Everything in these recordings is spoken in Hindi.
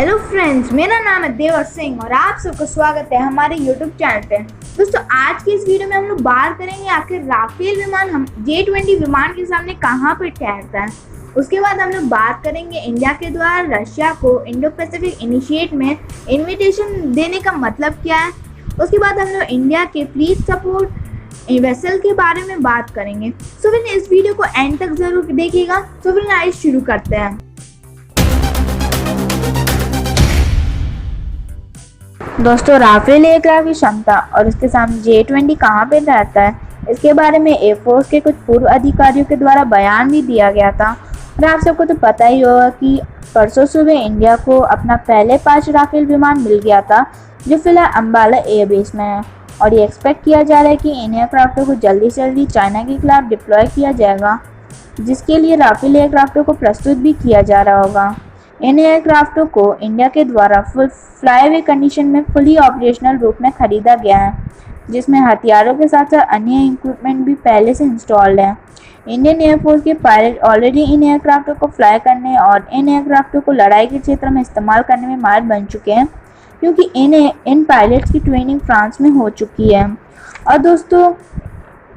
हेलो फ्रेंड्स, मेरा नाम है देवर सिंह और आप सबका स्वागत है हमारे यूट्यूब चैनल पे। दोस्तों, आज की इस वीडियो में हम लोग बात करेंगे आखिर राफेल विमान हम J-20 विमान के सामने कहाँ पर ठहरता है। उसके बाद हम लोग बात करेंगे इंडिया के द्वारा रशिया को इंडो पैसिफिक इनिशिएट में इन्विटेशन देने का मतलब क्या है। उसके बाद हम लोग इंडिया के फ्लीट सपोर्ट वेसल के बारे में बात करेंगे। सो फिर इस वीडियो को एंड तक जरूर देखिएगा। तो फिर आइए शुरू करते हैं। दोस्तों, राफेल एयरक्राफ्ट की क्षमता और उसके सामने J-20 कहाँ पे रहता है, इसके बारे में एयरफोर्स के कुछ पूर्व अधिकारियों के द्वारा बयान भी दिया गया था। और आप सबको तो पता ही होगा कि परसों सुबह इंडिया को अपना पहले 5 राफेल विमान मिल गया था, जो फिलहाल अम्बाला एयरबेस में है। और ये एक्सपेक्ट किया जा रहा है कि इन एयरक्राफ्टों को जल्दी से जल्दी चाइना के खिलाफ डिप्लॉय किया जाएगा, जिसके लिए राफेल एयरक्राफ्टों को प्रस्तुत भी किया जा रहा होगा। इन एयरक्राफ्टों को इंडिया के द्वारा फुल फ्लाईवे कंडीशन में फुली ऑपरेशनल रूप में खरीदा गया है, जिसमें हथियारों के साथ साथ अन्य इक्विपमेंट भी पहले से इंस्टॉल्ड है। इंडियन एयरफोर्स के पायलट ऑलरेडी इन एयरक्राफ्टों को फ्लाई करने और इन एयरक्राफ्टों को लड़ाई के क्षेत्र में इस्तेमाल करने में माहिर बन चुके हैं, क्योंकि इन पायलट्स की ट्रेनिंग फ्रांस में हो चुकी है। और दोस्तों,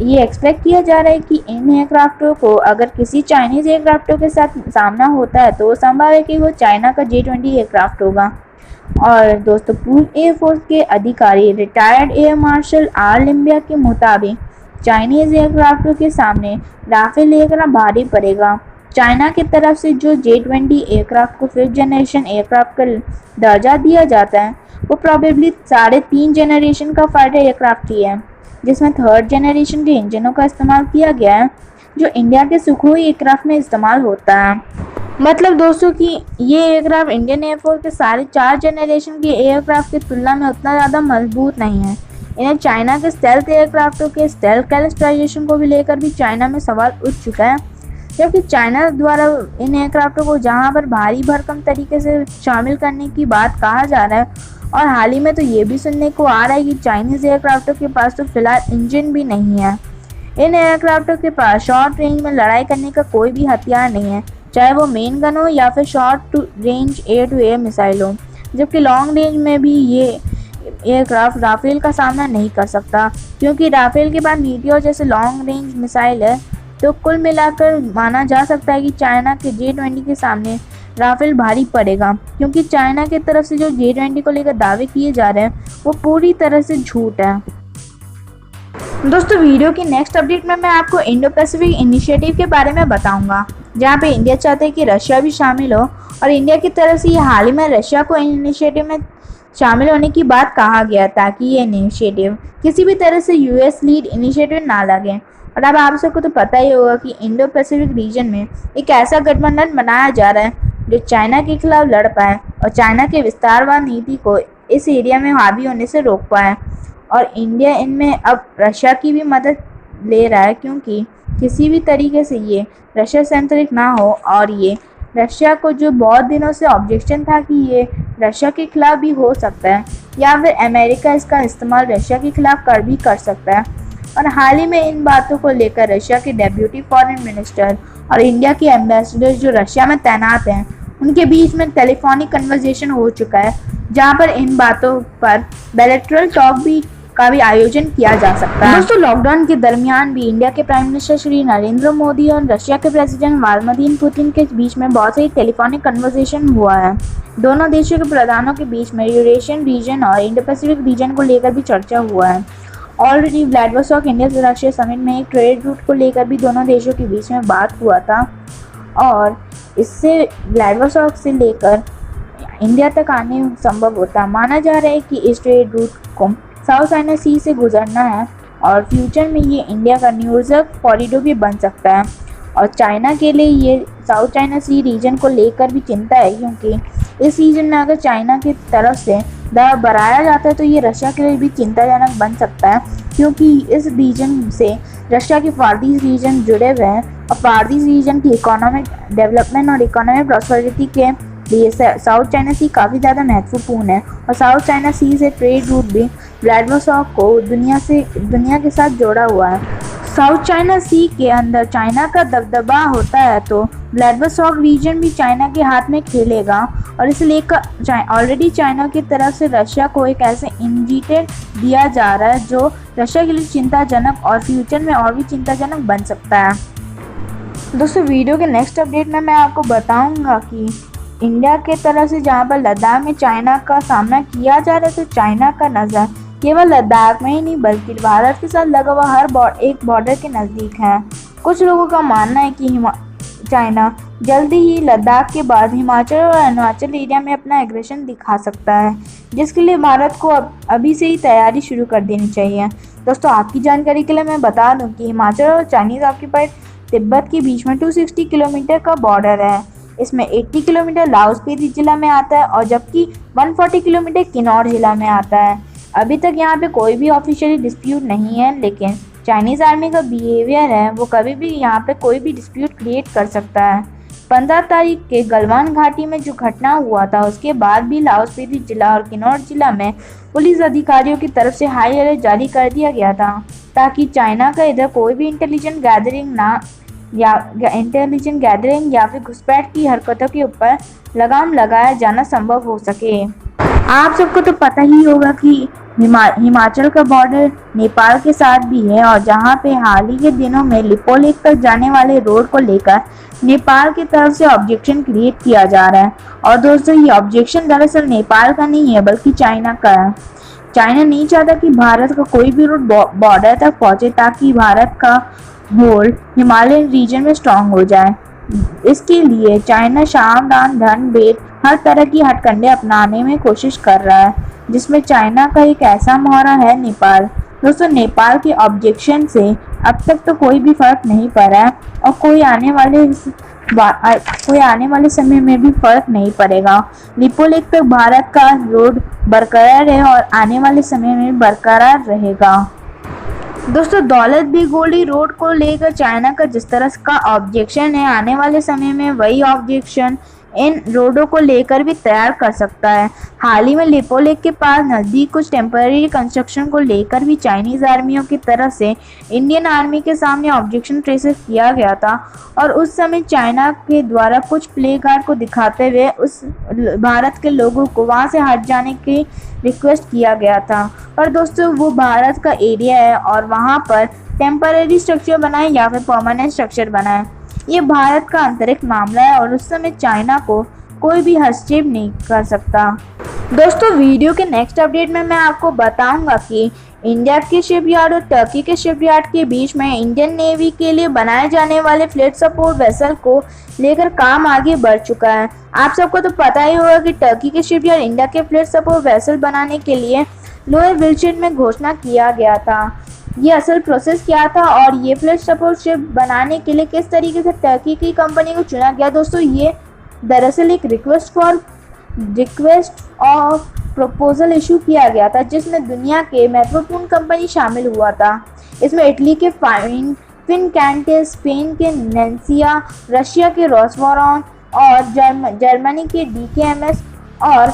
ये एक्सपेक्ट किया जा रहा है कि इन एयरक्राफ्टों को अगर किसी चाइनीज़ एयरक्राफ्टों के साथ सामना होता है तो संभव है कि वो चाइना का J-20 एयरक्राफ्ट होगा। और दोस्तों, पूर्व एयरफोर्स के अधिकारी रिटायर्ड एयर मार्शल आर लिम्बिया के मुताबिक चाइनीज़ एयरक्राफ्टों के सामने राफेल एयरक्राफ्ट भारी पड़ेगा। चाइना की तरफ से जो J-20 एयरक्राफ्ट को 5th जनरेशन एयरक्राफ्ट का दर्जा दिया जाता है, वो प्रॉबेबली 3.5 जनरेशन का फाइटर एयरक्राफ्ट ही है, जिसमें 3rd जनरेशन के इंजनों का इस्तेमाल किया गया है, जो इंडिया के सुखोई एयरक्राफ्ट में इस्तेमाल होता है। मतलब दोस्तों कि ये एयरक्राफ्ट इंडियन एयरफोर्स के सारे 4 जनरेशन के एयरक्राफ्ट की तुलना में उतना ज़्यादा मजबूत नहीं है। इन्हें चाइना के स्टेल्थ एयरक्राफ्टों के स्टेल्थ कैरेक्टराइजेशन को भी लेकर भी चाइना में सवाल उठ चुका है, जबकि चाइना द्वारा इन एयरक्राफ्टों को जहाँ पर भारी भरकम तरीके से शामिल करने की बात कहा जा रहा है। और हाल ही में तो ये भी सुनने को आ रहा है कि चाइनीज़ एयरक्राफ्टों के पास तो फिलहाल इंजन भी नहीं है। इन एयरक्राफ्टों के पास शॉर्ट रेंज में लड़ाई करने का कोई भी हथियार नहीं है, चाहे वो मेन गन हो या फिर short to range air to air missile हो। जबकि लॉन्ग रेंज में भी ये एयरक्राफ्ट राफेल का सामना नहीं कर सकता, क्योंकि राफेल के पास मीटियोर जैसे लॉन्ग रेंज मिसाइल है। तो कुल मिलाकर माना जा सकता है कि चाइना के J-20 के सामने राफेल भारी पड़ेगा, क्योंकि चाइना की तरफ से जो J-20 को लेकर दावे किए जा रहे हैं वो पूरी तरह से झूठ है। दोस्तों, वीडियो की नेक्स्ट अपडेट में मैं आपको इंडो पैसिफिक इनिशिएटिव के बारे में बताऊंगा, जहां पे इंडिया चाहता है कि रशिया भी शामिल हो। और इंडिया की तरफ से ये हाल ही में रशिया को इनिशिएटिव में शामिल होने की बात कहा गया, ताकि ये इनिशिएटिव किसी भी तरह से US लीड इनिशिएटिव ना लगे। और अब आप सबको तो पता ही होगा कि इंडो पैसिफिक रीजन में एक ऐसा गठबंधन बनाया जा रहा है जो चाइना के खिलाफ लड़ पाए और चाइना के विस्तारवाद नीति को इस एरिया में हावी होने से रोक पाए। और इंडिया इनमें अब रशिया की भी मदद ले रहा है, क्योंकि किसी भी तरीके से ये रशिया सेंट्रिक ना हो। और ये रशिया को जो बहुत दिनों से ऑब्जेक्शन था कि ये रशिया के खिलाफ भी हो सकता है, या फिर अमेरिका इसका इस्तेमाल रशिया के खिलाफ भी कर सकता है। और हाल ही में इन बातों को लेकर रशिया के डेप्यूटी फॉरेन मिनिस्टर और इंडिया के एम्बेसडर जो रशिया में तैनात हैं, उनके बीच में टेलीफोनिक कन्वर्सेशन हो चुका है, जहां पर इन बातों पर बायलैटरल टॉक का भी आयोजन किया जा सकता है। दोस्तों, लॉकडाउन के दरमियान भी इंडिया के प्राइम मिनिस्टर श्री नरेंद्र मोदी और रशिया के प्रेसिडेंट व्लादिमीर पुतिन के बीच में बहुत सारी टेलीफोनिक कन्वर्सेशन हुआ है। दोनों देशों के प्रधानों के बीच में यूरेशियन रीजन और इंडो पैसिफिक रीजन को लेकर भी चर्चा हुआ है। Already Vladivostok India Russia summit में एक ट्रेड रूट को लेकर भी दोनों देशों के बीच में बात हुआ था, और इससे व्लादिवोस्तोक से लेकर इंडिया तक आने संभव होता। माना जा रहा है कि इस ट्रेड रूट को साउथ चाइना सी से गुजरना है, और फ्यूचर में ये इंडिया का न्यूज़र्क कॉरिडोर भी बन सकता है। और चाइना के लिए ये साउथ चाइना सी रीजन को लेकर भी चिंता है, क्योंकि इस रीजन में अगर चाइना की तरफ से दबाव बढ़ाया जाता है तो ये रशिया के लिए भी चिंताजनक बन सकता है, क्योंकि इस रीजन से रशिया के फारदीस रीजन जुड़े हुए हैं। और फारदीस रीजन की इकोनॉमिक डेवलपमेंट और इकोनॉमिक प्रॉस्पेरिटी के लिए साउथ चाइना सी काफ़ी ज़्यादा महत्वपूर्ण है। और साउथ चाइना सी से ट्रेड रूट भी व्लादिवोस्तोक को दुनिया के साथ जोड़ा हुआ है। साउथ चाइना सी के अंदर चाइना का दबदबा होता है तो व्लादिवोस्तोक रीजन भी चाइना के हाथ में खेलेगा और इसे लेकर ऑलरेडी चाइना की तरफ से रशिया को एक ऐसे इंडिकेट दिया जा रहा है जो रशिया के लिए चिंताजनक और फ्यूचर में और भी चिंताजनक बन सकता है। दोस्तों वीडियो के नेक्स्ट अपडेट में मैं आपको बताऊंगा कि इंडिया के तरफ से जहां पर लद्दाख में चाइना का सामना किया जा रहा है तो चाइना का नज़र केवल लद्दाख में ही नहीं बल्कि भारत के साथ लगा हुआ हर एक बॉर्डर के नज़दीक है। कुछ लोगों का मानना है कि चाइना जल्दी ही लद्दाख के बाद हिमाचल और अरुणाचल एरिया में अपना एग्रेशन दिखा सकता है, जिसके लिए भारत को अभी से ही तैयारी शुरू कर देनी चाहिए। दोस्तों आपकी जानकारी के लिए मैं बता दूं कि हिमाचल और चाइनीज़ ऑक्यूपाइड तिब्बत के बीच में 260 किलोमीटर का बॉर्डर है। इसमें 80 किलोमीटर लाहौल स्पीति जिला में आता है और जबकि 140 किलोमीटर किन्नौर जिला में आता है। अभी तक यहाँ पे कोई भी ऑफिशियली डिस्प्यूट नहीं है, लेकिन चाइनीज़ आर्मी का बिहेवियर है वो कभी भी यहाँ पे कोई भी डिस्प्यूट क्रिएट कर सकता है। 15 तारीख के गलवान घाटी में जो घटना हुआ था उसके बाद भी लाहौल स्पीति जिला और किन्नौर जिला में पुलिस अधिकारियों की तरफ से हाई अलर्ट जारी कर दिया गया था ताकि चाइना का इधर कोई भी इंटेलिजेंट गैदरिंग या फिर घुसपैठ की हरकतों के ऊपर लगाम लगाया जाना संभव हो सके। आप सबको तो पता ही होगा कि हिमाचल का बॉर्डर नेपाल के साथ भी है और जहां पे हाल ही के दिनों में लिपो लेक तक जाने वाले रोड को लेकर नेपाल की तरफ से ऑब्जेक्शन क्रिएट किया जा रहा है। और दोस्तों ये ऑब्जेक्शन दरअसल नेपाल का नहीं है बल्कि चाइना का है। चाइना नहीं चाहता कि भारत का कोई भी रोड बॉर्डर तक पहुंचे ताकि भारत का होल्ड हिमालयन रीजन में स्ट्रांग हो जाए। इसके लिए चाइना शाम दान धन भेद हर तरह की हथकंडे अपनाने में कोशिश कर रहा है, जिसमें चाइना का एक ऐसा मोहरा है नेपाल। दोस्तों नेपाल के ऑब्जेक्शन से अब तक तो कोई भी फर्क नहीं पड़ा है और कोई आने वाले समय में भी फर्क नहीं पड़ेगा। लिपो लेक तक भारत का रोड बरकरार है और आने वाले समय में बरकरार रहेगा। दोस्तों दौलत बेग ओल्डी रोड को लेकर चाइना का जिस तरह का ऑब्जेक्शन है आने वाले समय में वही ऑब्जेक्शन इन रोडों को लेकर भी तैयार कर सकता है। हाल ही में लिपो लेक के पास नज़दीक कुछ टेम्पररी कंस्ट्रक्शन को लेकर भी चाइनीज़ आर्मियों की तरफ से इंडियन आर्मी के सामने ऑब्जेक्शन ट्रेसेस किया गया था और उस समय चाइना के द्वारा कुछ प्ले कार्ड को दिखाते हुए उस भारत के लोगों को वहां से हट जाने की रिक्वेस्ट किया गया था। पर दोस्तों वो भारत का एरिया है और वहाँ पर टेम्पररी स्ट्रक्चर बनाए या फिर परमानेंट स्ट्रक्चर बनाए ये भारत का आंतरिक मामला है और उस समय चाइना को कोई भी हस्तक्षेप नहीं कर सकता। दोस्तों वीडियो के नेक्स्ट अपडेट में मैं आपको बताऊंगा कि इंडिया के शिपयार्ड और टर्की के शिपयार्ड के बीच में इंडियन नेवी के लिए बनाए जाने वाले फ्लीट सपोर्ट वेसल को लेकर काम आगे बढ़ चुका है। आप सबको तो पता ही होगा कि टर्की के शिपयार्ड इंडिया के फ्लीट सपोर्ट वेसल बनाने के लिए लोअर विल्चेट में घोषणा किया गया था। ये असल प्रोसेस क्या था और ये फ्लीट सपोर्ट शिप बनाने के लिए किस तरीके से टर्की की कंपनी को चुना गया। दोस्तों ये दरअसल एक रिक्वेस्ट ऑफ प्रपोजल इशू किया गया था जिसमें दुनिया के महत्वपूर्ण कंपनी शामिल हुआ था। इसमें इटली के फिनकैंटिस, स्पेन के नेंसिया, रशिया के रोसवॉरन और जर्मनी के DKMS और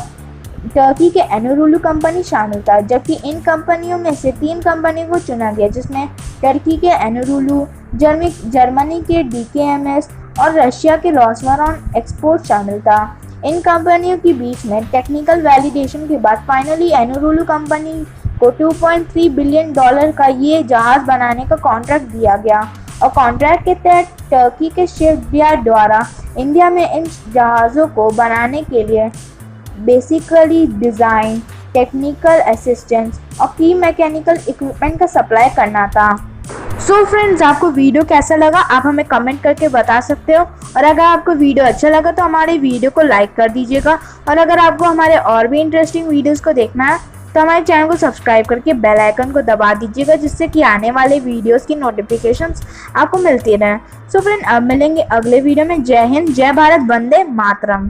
टर्की के एनोरुलू कंपनी शामिल था। जबकि इन कंपनियों में से 3 कंपनी को चुना गया जिसमें टर्की के एनोरुलू, जर्मनी के DKMS और रशिया के रोसवॉरन एक्सपोर्ट शामिल था। इन कंपनियों के बीच में टेक्निकल वैलिडेशन के बाद फाइनली एनोरुलू कंपनी को $2.3 बिलियन का ये जहाज़ बनाने का कॉन्ट्रैक्ट दिया गया और कॉन्ट्रैक्ट के तहत टर्की के शिपयार्ड द्वारा इंडिया में इन जहाज़ों को बनाने के लिए बेसिकली डिज़ाइन, टेक्निकल असिस्टेंस और की मैकेनिकल इक्विपमेंट का सप्लाई करना था। सो फ्रेंड्स आपको वीडियो कैसा लगा आप हमें कमेंट करके बता सकते हो और अगर आपको वीडियो अच्छा लगा तो हमारे वीडियो को लाइक कर दीजिएगा और अगर आपको हमारे और भी इंटरेस्टिंग वीडियोस को देखना है तो हमारे चैनल को सब्सक्राइब करके बेल आइकन को दबा दीजिएगा जिससे कि आने वाले वीडियोस की नोटिफिकेशंस आपको मिलती रहें। सो फ्रेंड अब मिलेंगे अगले वीडियो में। जय हिंद, जय भारत, वंदे मातरम।